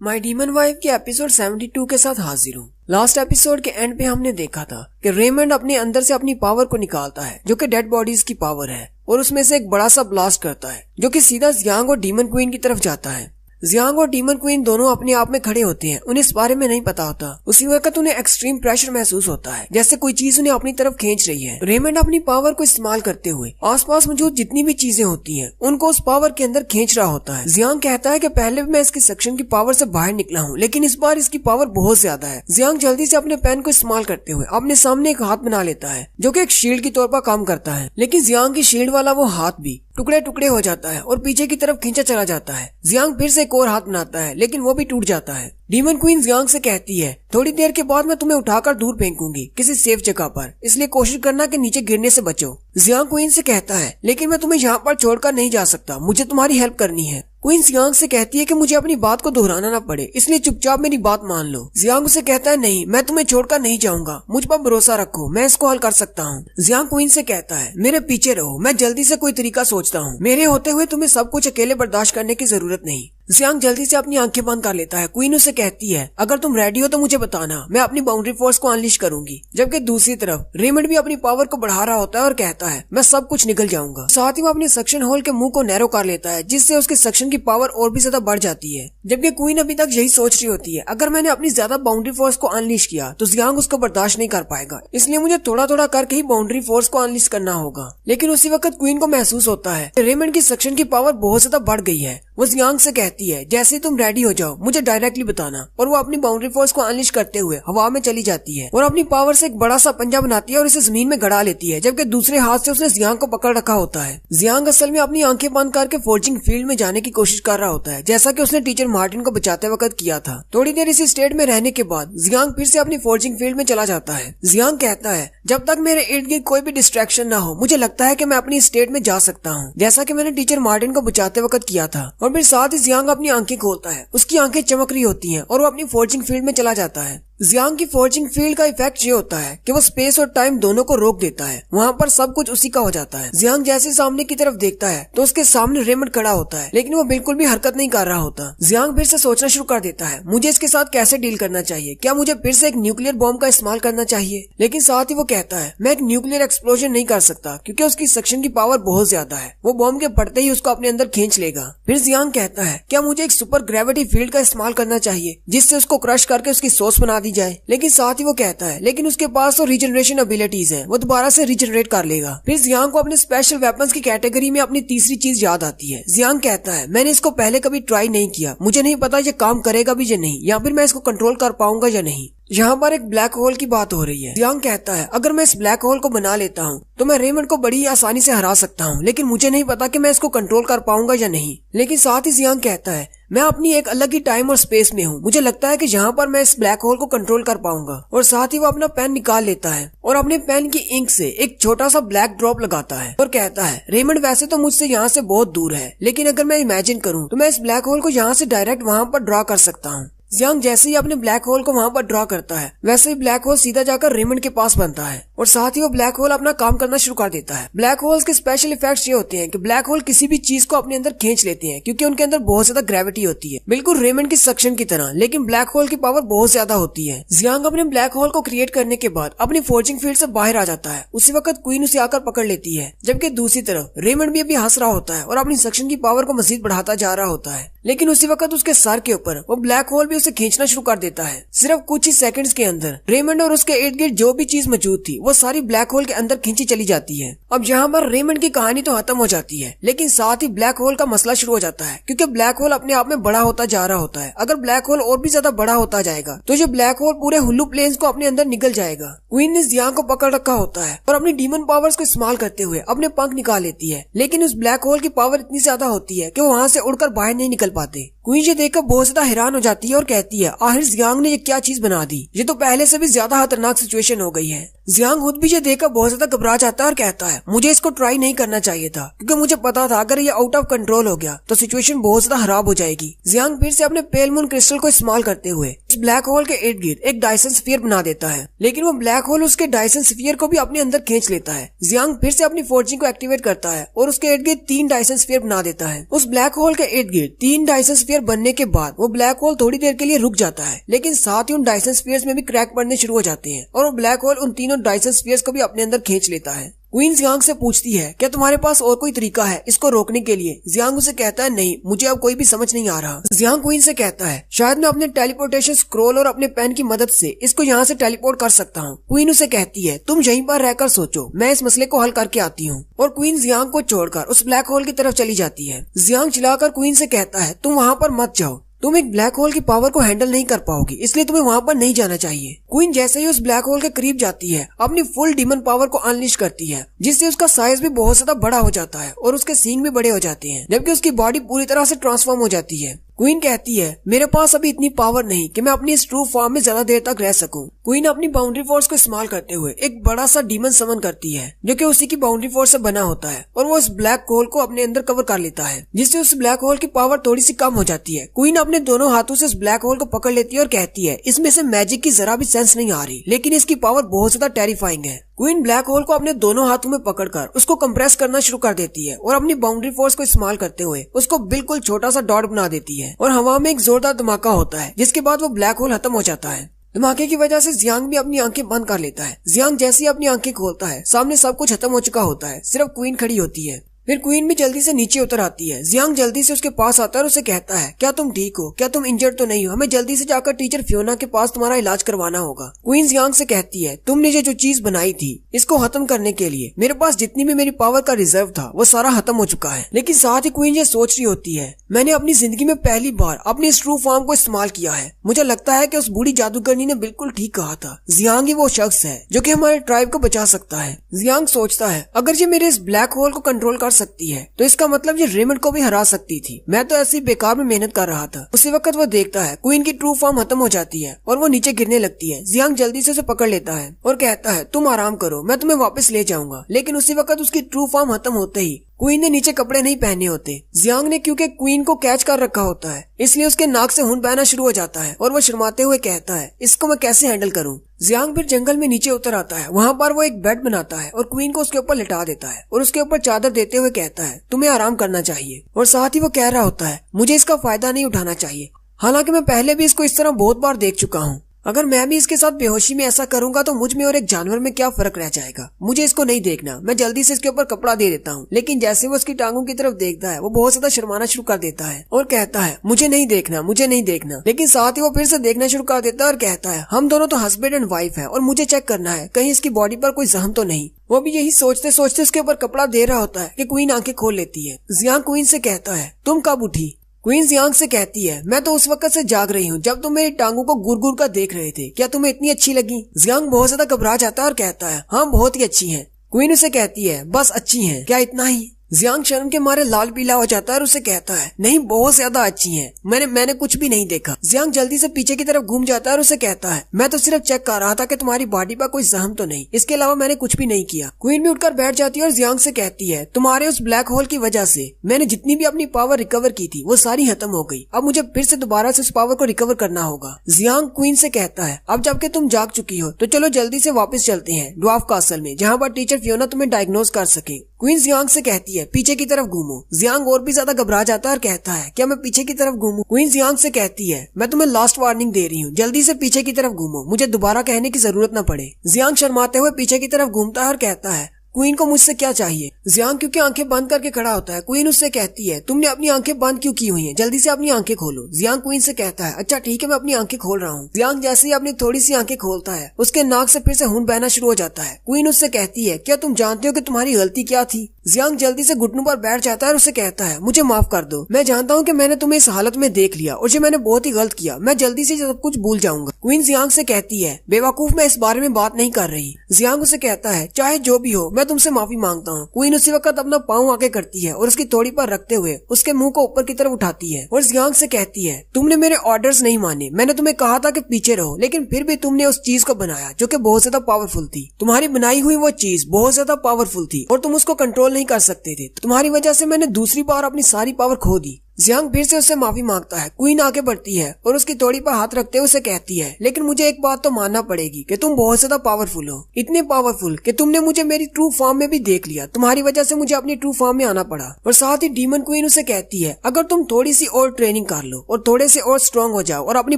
My demon wife के episode 72 के साथ हाजिर हूँ। लास्ट एपिसोड के एंड पे हमने देखा था कि रेमंड अपने अंदर से अपनी पावर को निकालता है जो कि डेड बॉडीज की पावर है और उसमें से एक बड़ा सा ब्लास्ट करता है जो कि सीधा जियांग और डीमन क्वीन की तरफ जाता है। जियांग और डीमन क्वीन दोनों अपने आप में खड़े होते हैं, उन्हें इस बारे में नहीं पता होता। उसी वक्त उन्हें एक्सट्रीम प्रेशर महसूस होता है, जैसे कोई चीज उन्हें अपनी तरफ खींच रही है। रेमंड अपनी पावर को इस्तेमाल करते हुए आसपास मौजूद जितनी भी चीजें होती हैं उनको उस पावर के अंदर खींच रहा होता है। जियांग कहता है कि पहले भी मैं इसकी सक्शन की पावर से बाहर निकला हूँ, लेकिन इस बार इसकी पावर बहुत ज्यादा है। जियांग जल्दी से अपने पेन को इस्तेमाल करते हुए अपने सामने एक हाथ बना लेता है जो कि एक शील्ड के तौर पर काम करता है, लेकिन जियांग की शील्ड वाला वो हाथ भी टुकड़े टुकड़े हो जाता है और पीछे की तरफ खींचा चला जाता है। जियांग फिर से एक और हाथ बनाता है, लेकिन वो भी टूट जाता है। डीमन क्वीन जियांग से कहती है, थोड़ी देर के बाद मैं तुम्हें उठाकर दूर फेंकूंगी किसी सेफ जगह पर, इसलिए कोशिश करना कि नीचे गिरने से बचो। जियांग क्वीन से कहता है, लेकिन मैं तुम्हें यहाँ पर छोड़कर नहीं जा सकता, मुझे तुम्हारी हेल्प करनी है। क्वीन जियांग से कहती है कि मुझे अपनी बात को दोहराना न पड़े, इसलिए चुपचाप मेरी बात मान लो। जियांग उसे कहता है, नहीं, मैं तुम्हें छोड़कर नहीं जाऊंगा, मुझ पर भरोसा रखो, मैं इसको हल कर सकता हूँ। जियांग क्वीन से कहता है, मेरे पीछे रहो, मैं जल्दी से कोई तरीका सोचता हूँ, मेरे होते हुए तुम्हें सब कुछ अकेले बर्दाश्त करने की जरूरत नहीं। जियांग जल्दी से अपनी आंखें बंद कर लेता है। क्वीन उसे कहती है, अगर तुम रेडी हो तो मुझे बताना, मैं अपनी बाउंड्री फोर्स को अनलिश करूंगी। जबकि दूसरी तरफ रेमंड भी अपनी पावर को बढ़ा रहा होता है और कहता है, मैं सब कुछ निकल जाऊंगा। साथ ही वो अपने सक्शन होल के मुंह को नैरो कर लेता है, जिससे उसके सक्शन की पावर और भी ज्यादा बढ़ जाती है। जबकि क्वीन अभी तक यही सोच रही होती है, अगर मैंने अपनी ज्यादा बाउंड्री फोर्स को अनलिश किया तो जियांग उसको बर्दाश्त नहीं कर पाएगा, इसलिए मुझे थोड़ा थोड़ा करके ही बाउंड्री फोर्स को अनलिश करना होगा। लेकिन उसी वक्त क्वीन को महसूस होता है रेमंड की सक्शन की पावर बहुत ज्यादा बढ़ गई है। वो जियांग से कहती है, जैसे तुम रेडी हो जाओ मुझे डायरेक्टली बताना, और वो अपनी बाउंड्री फोर्स को अनलिश करते हुए हवा में चली जाती है और अपनी पावर से एक बड़ा सा पंजा बनाती है और इसे जमीन में गड़ा लेती है, जबकि दूसरे हाथ से उसने जियांग को पकड़ रखा होता है। जियांग असल में अपनी आंखें बंद करके फोर्जिंग फील्ड में जाने की कोशिश कर रहा होता है, जैसा कि उसने टीचर मार्टिन को बचाते वक्त किया था। थोड़ी देर इसी स्टेट में रहने के बाद जियांग फिर से अपनी फोर्जिंग फील्ड में चला जाता है। जियांग कहता है, जब तक मेरे इर्द गिर्द कोई भी डिस्ट्रैक्शन ना हो, मुझे लगता है कि मैं अपनी स्टेट में जा सकता हूँ, जैसा कि मैंने टीचर मार्टिन को बचाते वक्त किया था। और फिर साथ ही जियांग अपनी आंखें खोलता है, उसकी आंखें चमक रही होती हैं और वो अपनी फोर्जिंग फील्ड में चला जाता है। जियांग की फोर्जिंग फील्ड का इफेक्ट ये होता है कि वो स्पेस और टाइम दोनों को रोक देता है, वहाँ पर सब कुछ उसी का हो जाता है। जियांग जैसे सामने की तरफ देखता है तो उसके सामने रेमंड खड़ा होता है, लेकिन वो बिल्कुल भी हरकत नहीं कर रहा होता। जियांग फिर से सोचना शुरू कर देता है, मुझे इसके साथ कैसे डील करना चाहिए, क्या मुझे फिर से एक न्यूक्लियर बॉम्ब का इस्तेमाल करना चाहिए। लेकिन साथ ही वो कहता है, मैं एक न्यूक्लियर एक्सप्लोजन नहीं कर सकता क्योंकि उसकी सक्शन की पावर बहुत ज्यादा है, वो बॉम्ब के फटते ही उसको अपने अंदर खींच लेगा। फिर जियांग कहता है, क्या मुझे एक सुपर ग्रेविटी फील्ड का इस्तेमाल करना चाहिए जिससे उसको क्रश करके उसकी सॉस बना दी जाए। लेकिन साथ ही वो कहता है, लेकिन उसके पास तो रीजनरेशन एबिलिटीज हैं, वो दोबारा से रीजनरेट कर लेगा। फिर जियांग को अपने स्पेशल वेपन्स की कैटेगरी में अपनी तीसरी चीज याद आती है। जियांग कहता है, मैंने इसको पहले कभी ट्राई नहीं किया, मुझे नहीं पता ये काम करेगा भी या नहीं, या फिर मैं इसको कंट्रोल कर पाऊंगा या नहीं। यहाँ पर एक ब्लैक होल की बात हो रही है। जियांग कहता है, अगर मैं इस ब्लैक होल को बना लेता हूँ तो मैं रेमंड को बड़ी आसानी से हरा सकता हूँ, लेकिन मुझे नहीं पता कि मैं इसको कंट्रोल कर पाऊंगा या नहीं। लेकिन साथ ही जियांग कहता है, मैं अपनी एक अलग ही टाइम और स्पेस में हूँ, मुझे लगता है कि यहाँ पर मैं इस ब्लैक होल को कंट्रोल कर पाऊंगा। और साथ ही वो अपना पेन निकाल लेता है और अपने पेन की इंक से एक छोटा सा ब्लैक ड्रॉप लगाता है और कहता है, रेमंड वैसे तो मुझसे यहाँ से बहुत दूर है, लेकिन अगर मैं इमेजिन करूँ तो मैं इस ब्लैक होल को यहाँ से डायरेक्ट वहाँ पर ड्रॉ कर सकता हूँ। जियांग जैसे ही अपने ब्लैक होल को वहाँ पर ड्रॉ करता है, वैसे ही ब्लैक होल सीधा जाकर रेमंड के पास बनता है और साथ ही वो ब्लैक होल अपना काम करना शुरू कर देता है। ब्लैक होल्स के स्पेशल इफेक्ट्स ये होते हैं कि ब्लैक होल किसी भी चीज को अपने अंदर खींच लेते हैं क्योंकि उनके अंदर बहुत ज्यादा ग्रेविटी होती है, बिल्कुल रेमंड की सक्शन की तरह, लेकिन ब्लैक होल की पावर बहुत ज्यादा होती है। जियांग अपने ब्लैक होल को क्रिएट करने के बाद अपनी फोर्जिंग फील्ड से बाहर आ जाता है। उसी वक्त क्वीन उसे आकर पकड़ लेती है, जबकि दूसरी तरफ रेमंड भी अभी हंस रहा होता है और अपनी सक्शन की पावर को मजीद बढ़ाता जा रहा होता है। लेकिन उसी वक्त उसके सर के ऊपर वो ब्लैक होल भी उसे खींचना शुरू कर देता है। सिर्फ कुछ ही सेकंड्स के अंदर रेमंड और उसके इर्द गिर्द जो भी चीज मौजूद थी वो सारी ब्लैक होल के अंदर खींची चली जाती है। अब यहाँ पर रेमंड की कहानी तो खत्म हो जाती है, लेकिन साथ ही ब्लैक होल का मसला शुरू हो जाता है क्योंकि ब्लैक होल अपने आप में बड़ा होता जा रहा होता है। अगर ब्लैक होल और भी ज्यादा बड़ा होता जाएगा तो ये ब्लैक होल पूरे हुल्लू प्लेन्स को अपने अंदर निगल जाएगा। क्वीन ने जियांग को पकड़ रखा होता है और अपनी डीमन पावर्स को इस्तेमाल करते हुए अपने पंख निकाल लेती है, लेकिन उस ब्लैक होल की पावर इतनी ज्यादा होती है कि वो वहाँ से उड़कर बाहर नहीं निकल पाते। क्वीन ये देखकर बहुत ज्यादा हैरान हो जाती है और कहती है, आखिर जियांग ने ये क्या चीज बना दी, ये तो पहले से भी ज्यादा खतरनाक सिचुएशन हो गई है। जियांग खुद भी ये देखकर बहुत ज्यादा घबरा जाता है और कहता है मुझे इसको ट्राई नहीं करना चाहिए था, क्योंकि मुझे पता था अगर ये आउट ऑफ कंट्रोल हो गया तो सिचुएशन बहुत ज्यादा खराब हो जाएगी। जियांग फिर से अपने पेल मून क्रिस्टल को इस्तेमाल करते हुए इस ब्लैक होल के इर्द गिर्द एक डायसन स्फीयर बना देता है, लेकिन वो ब्लैक होल उसके डायसन स्फीयर को भी अपने अंदर खींच लेता है। जियांग फिर से अपनी फोर्जिंग को एक्टिवेट करता है और उसके इर्द गिर्द 3 डायसन स्फीयर बना देता है। उस ब्लैक होल के इर्द गिर्द 3 डायसन स्फीयर बनने के बाद वो ब्लैक होल थोड़ी देर के लिए रुक जाता है, लेकिन साथ ही उन डायसन स्फीयर्स में भी क्रैक पड़ने शुरू हो जाते हैं और वो ब्लैक होल उन तीनों डायसन स्फीयर्स को भी अपने अंदर खींच लेता है। क्वीन जियांग से पूछती है क्या तुम्हारे पास और कोई तरीका है इसको रोकने के लिए? जियांग उसे कहता है नहीं, मुझे अब कोई भी समझ नहीं आ रहा। जियांग क्वीन से कहता है शायद मैं अपने टेलीपोर्टेशन स्क्रोल और अपने पेन की मदद से इसको यहाँ से टेलीपोर्ट कर सकता हूँ। क्वीन उसे कहती है तुम यहीं पर रहकर सोचो, मैं इस मसले को हल करके आती हूँ। और क्वीन जियांग को छोड़कर उस ब्लैक होल की तरफ चली जाती है। जियांग चिल्लाकर क्वीन से कहता है तुम वहाँ पर मत जाओ, तुम एक ब्लैक होल की पावर को हैंडल नहीं कर पाओगी, इसलिए तुम्हें वहाँ पर नहीं जाना चाहिए। क्वीन जैसे ही उस ब्लैक होल के करीब जाती है अपनी फुल डीमन पावर को अनलिश करती है, जिससे उसका साइज भी बहुत ज्यादा बड़ा हो जाता है और उसके सींग भी बड़े हो जाते हैं, जबकि उसकी बॉडी पूरी तरह से ट्रांसफॉर्म हो जाती है। क्वीन कहती है मेरे पास अभी इतनी पावर नहीं कि मैं अपनी इस ट्रू फॉर्म में ज्यादा देर तक रह सकूं। क्वीन अपनी बाउंड्री फोर्स को इस्तेमाल करते हुए एक बड़ा सा डीमन समन करती है जो कि उसी की बाउंड्री फोर्स से बना होता है और वो इस ब्लैक होल को अपने अंदर कवर कर लेता है, जिससे उस ब्लैक होल की पावर थोड़ी सी कम हो जाती है। क्वीन अपने दोनों हाथों से इस ब्लैक होल को पकड़ लेती है और कहती है इसमें से मैजिक की जरा भी सेंस नहीं आ रही, लेकिन इसकी पावर बहुत ज्यादा टेरिफाइंग है। क्वीन ब्लैक होल को अपने दोनों हाथों में पकड़कर उसको कंप्रेस करना शुरू कर देती है और अपनी बाउंड्री फोर्स को इस्तेमाल करते हुए उसको बिल्कुल छोटा सा डॉट बना देती है और हवा में एक जोरदार धमाका होता है, जिसके बाद वो ब्लैक होल खत्म हो जाता है। धमाके की वजह से जियांग भी अपनी आंखें बंद कर लेता है। जियांग जैसे ही अपनी आंखें खोलता है सामने सब कुछ खत्म हो चुका होता है, सिर्फ क्वीन खड़ी होती है। फिर क्वीन भी जल्दी से नीचे उतर आती है। जियांग जल्दी से उसके पास आता है और उसे कहता है क्या तुम ठीक हो, क्या तुम इंजर्ड तो नहीं हो? हमें जल्दी से जाकर टीचर फियोना के पास तुम्हारा इलाज करवाना होगा। क्वीन जियांग से कहती है तुमने जो चीज बनाई थी इसको खत्म करने के लिए मेरे पास जितनी भी मेरी पावर का रिजर्व था वो सारा खत्म हो चुका है। लेकिन साथ ही क्वीन ये सोच रही होती है मैंने अपनी जिंदगी में पहली बार अपनी इस ट्रू फॉर्म को इस्तेमाल किया है। मुझे लगता है कि उस बूढ़ी जादूगरनी ने बिल्कुल ठीक कहा था, जियांग ही वो शख्स है जो कि हमारे ट्राइब को बचा सकता है। जियांग सोचता है अगर ये मेरे इस ब्लैक होल को कंट्रोल कर सकती है तो इसका मतलब ये रेमंड को भी हरा सकती थी। मैं तो ऐसी बेकार में मेहनत कर रहा था। उसी वक्त वो देखता है क्वीन की ट्रू फॉर्म खत्म हो जाती है और वो नीचे गिरने लगती है। जियांग जल्दी से उसे पकड़ लेता है और कहता है तुम आराम करो, मैं तुम्हें वापस ले जाऊंगा। लेकिन उसी वक्त उसकी ट्रू फॉर्म खत्म होते ही क्वीन ने नीचे कपड़े नहीं पहने होते। जियांग ने क्योंकि क्वीन को कैच कर रखा होता है इसलिए उसके नाक से खून बहना शुरू हो जाता है और वो शर्माते हुए कहता है इसको मैं कैसे हैंडल करूं। जियांग फिर जंगल में नीचे उतर आता है। वहाँ पर वो एक बेड बनाता है और क्वीन को उसके ऊपर लिटा देता है और उसके ऊपर चादर देते हुए कहता है तुम्हें आराम करना चाहिए। और साथ ही वो कह रहा होता है मुझे इसका फायदा नहीं उठाना चाहिए, हालांकि मैं पहले भी इसको इस तरह बहुत बार देख चुका हूँ। अगर मैं भी इसके साथ बेहोशी में ऐसा करूंगा तो मुझ में और एक जानवर में क्या फर्क रह जाएगा। मुझे इसको नहीं देखना। मैं जल्दी से इसके ऊपर कपड़ा दे देता हूँ। लेकिन जैसे वो उसकी टांगों की तरफ देखता है वो बहुत ज्यादा शर्माना शुरू कर देता है और कहता है मुझे नहीं देखना, मुझे नहीं देखना। लेकिन साथ ही वो फिर से देखना शुरू कर देता है और कहता है हम दोनों तो हस्बैंड एंड वाइफ है और मुझे चेक करना है कहीं इसकी बॉडी पर कोई जख्म तो नहीं। वो भी यही सोचते सोचते उसके ऊपर कपड़ा दे रहा होता है कि क्वीन आंखें खोल लेती है। जियांग क्वीन से कहता है तुम कब उठी? क्वीन जियांग से कहती है मैं तो उस वक्त से जाग रही हूँ जब तुम मेरी टांगों को गुर गुर कर देख रहे थे। क्या तुम्हें इतनी अच्छी लगी? जियांग बहुत ज्यादा घबरा जाता है और कहता है हाँ बहुत ही अच्छी है। क्वीन उसे कहती है बस अच्छी है, क्या इतना ही? जियांग शर्म के मारे लाल पीला हो जाता है और उसे कहता है नहीं बहुत ज्यादा अच्छी हैं। मैंने कुछ भी नहीं देखा। जियांग जल्दी से पीछे की तरफ घूम जाता है और उसे कहता है मैं तो सिर्फ चेक कर रहा था कि तुम्हारी बॉडी पर कोई जख्म तो नहीं, इसके अलावा मैंने कुछ भी नहीं किया। क्वीन भी उठकर बैठ जाती है और जियांग से कहती है तुम्हारे उस ब्लैक होल की वजह से मैंने जितनी भी अपनी पावर रिकवर की थी वो सारी खत्म हो गई। अब मुझे फिर से दोबारा से उस पावर को रिकवर करना होगा। जियांग क्वीन से कहता है अब जबकि तुम जाग चुकी हो तो चलो जल्दी से वापस चलते हैं ड्वार्फ कासल में, जहाँ पर टीचर फियोना तुम्हें डायग्नोज कर सके। क्वीन जियांग से कहती है पीछे की तरफ घूमो। जियांग और भी ज्यादा घबरा जाता है और कहता है क्या मैं पीछे की तरफ घूमूं? क्वीन जियांग से कहती है मैं तुम्हें लास्ट वार्निंग दे रही हूँ, जल्दी से पीछे की तरफ घूमो, मुझे दोबारा कहने की जरूरत न पड़े। जियांग शर्माते हुए पीछे की तरफ घूमता है और कहता है क्वीन को मुझसे क्या चाहिए? जियांग क्योंकि आंखें बंद करके खड़ा होता है। क्वीन उससे कहती है तुमने अपनी आंखें बंद क्यों की हुई हैं? जल्दी से अपनी आंखें खोलो। जियांग क्वीन से कहता है अच्छा ठीक है मैं अपनी आंखें खोल रहा हूँ। जियांग जैसे ही अपनी थोड़ी सी आंखें खोलता है उसके नाक से फिर से खून बहना शुरू हो जाता है। क्वीन उससे कहती है क्या तुम जानते हो कि तुम्हारी गलती क्या थी? जियांग जल्दी से घुटनों पर बैठ जाता है और उसे कहता है, मुझे माफ कर दो, मैं जानता हूँ कि मैंने तुम्हें इस हालत में देख लिया और जो मैंने बहुत ही गलत किया, मैं जल्दी से सब कुछ भूल जाऊंगा। क्वीन जियांग से कहती है, बेवकूफ, मैं इस बारे में बात नहीं कर रही। जियांग उसे कहता है, चाहे जो भी हो, मैं तुमसे माफी मांगता हूँ। क्वीन उसी वक्त अपना पाँव आगे करती है और उसकी थोड़ी पर रखते हुए उसके मुंह को ऊपर की तरफ उठाती है और जियांग से कहती है, तुमने मेरे ऑर्डर्स नहीं माने, मैंने तुम्हें कहा था कि पीछे रहो, लेकिन फिर भी तुमने उस चीज को बनाया जो कि बहुत ज्यादा पावरफुल थी। तुम्हारी बनाई हुई वो चीज बहुत ज्यादा पावरफुल थी और तुम उसको कंट्रोल नहीं कर सकते थे। तुम्हारी वजह से मैंने दूसरी बार अपनी सारी पावर खो दी। जियांग फिर से उससे माफी मांगता है। क्वीन आगे बढ़ती है और उसकी थोड़ी पर हाथ रखते हुए उसे कहती है, लेकिन मुझे एक बात तो मानना पड़ेगी कि तुम बहुत ज्यादा पावरफुल हो, इतने पावरफुल कि तुमने मुझे मेरी ट्रू फॉर्म में भी देख लिया। तुम्हारी वजह से मुझे अपनी ट्रू फॉर्म में आना पड़ा। और साथ ही डीमन क्वीन उसे कहती है, अगर तुम थोड़ी सी और ट्रेनिंग कर लो और थोड़े से और स्ट्रॉन्ग हो जाओ और अपनी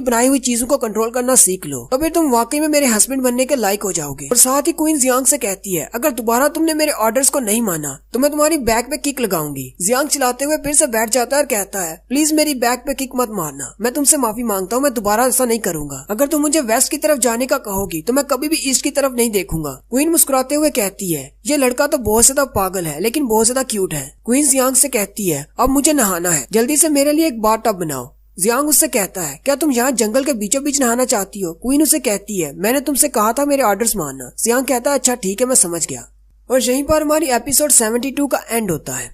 बनाई हुई चीजों को कंट्रोल करना सीख लो, तो फिर तुम वाकई में मेरे हस्बैंड बनने के लायक हो जाओगे। और साथ ही क्वीन जियांग से कहती है, अगर दोबारा तुमने मेरे ऑर्डर्स को नहीं माना तो मैं तुम्हारी बैक पे किक लगाऊंगी। जियांग चिल्लाते हुए फिर से बैठ जाता है और कहता है, प्लीज मेरी बैक पे किक मत मारना, मैं तुमसे माफी मांगता हूँ, मैं दोबारा ऐसा नहीं करूंगा। अगर तुम मुझे वेस्ट की तरफ जाने का कहोगी तो मैं कभी भी ईस्ट की तरफ नहीं देखूंगा। क्वीन मुस्कुराते हुए कहती है, ये लड़का तो बहुत ज्यादा पागल है लेकिन बहुत ज्यादा क्यूट है। क्वीन जियांग से कहती है, अब मुझे नहाना है, जल्दी से मेरे लिए एक बाथ टब बनाओ। जियांग उससे कहता है, क्या तुम यहाँ जंगल के बीचों बीच नहाना चाहती हो? क्वीन उसे कहती है, मैंने तुमसे कहा था मेरे ऑर्डर्स मानना। जियांग कहता है, अच्छा ठीक है, मैं समझ गया। और यहीं पर हमारी एपिसोड 72 का एंड होता है।